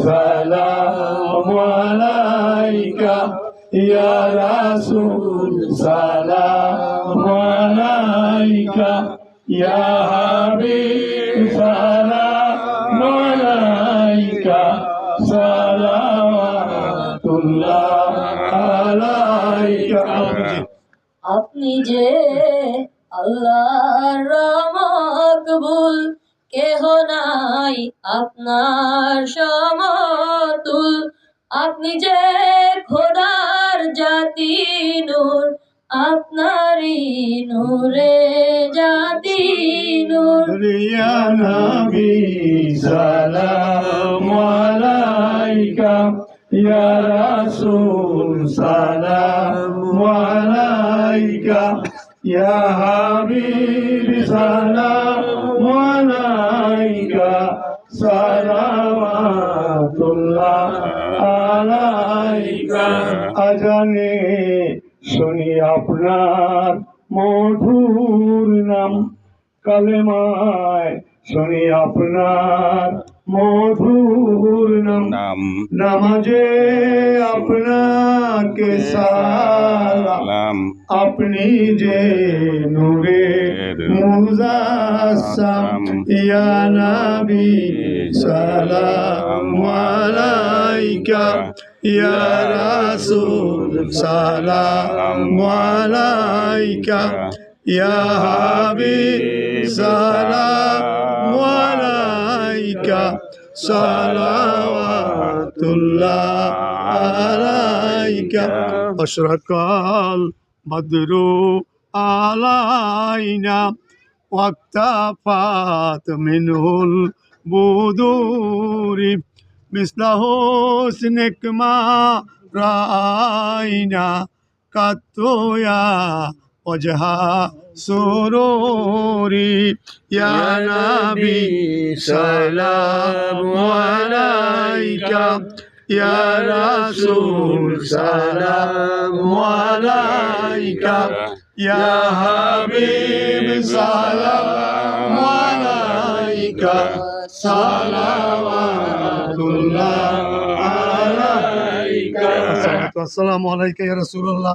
সালামু আলাইকা ইয়া রাসূল সালামু আলাইকা ইয়া হাবিব সালামু আলাইকা সালাওয়াতুল্লাহ আলাইকা। আপনি যে আল্লাহর মকবুল, কেহ নাই আপনার সমতুল। আপনি যে খোদার জাতি নূর, আপনারই নূরে জাতি নূর। ইয়া নবী সালামু আলাইকা ইয়া রাসূল সালামু আলাইকা ইয়া হাবিব সালামু আলাইকা সালাওয়াতুল্লাহ আলাইকা। আজানে শুনি আপনার মধুর নাম, কালেমায় শুনি আপনার মধুর নাম, নামাজে আপনাকে সালাম। আপনি যে নূরে মুজাসসাম ইয়া নবী সালামু আলাইকা ইয়া রাসূল সালামু আলাইকা ইয়া হাবিব সালামু আলাইকা সালাওয়াতুল্লাহ আলাইকা। আশরাকাল বদরু আলাইনা ওয়াক্তাফাত মিনহুল বুদুরি মিসলা হুসনিক মা রাইনা কাতুয়া ওজহা সুরুরি। ইয়া নবী সালামু আলাইকা ইয়া রাসূল সালামু আলাইকা ইয়া হাবিব সালামু আলাইকা সালাওয়াতুল্লাহ আলাইকা। আসসালামু আলাইকা ইয়া রাসূলুল্লাহ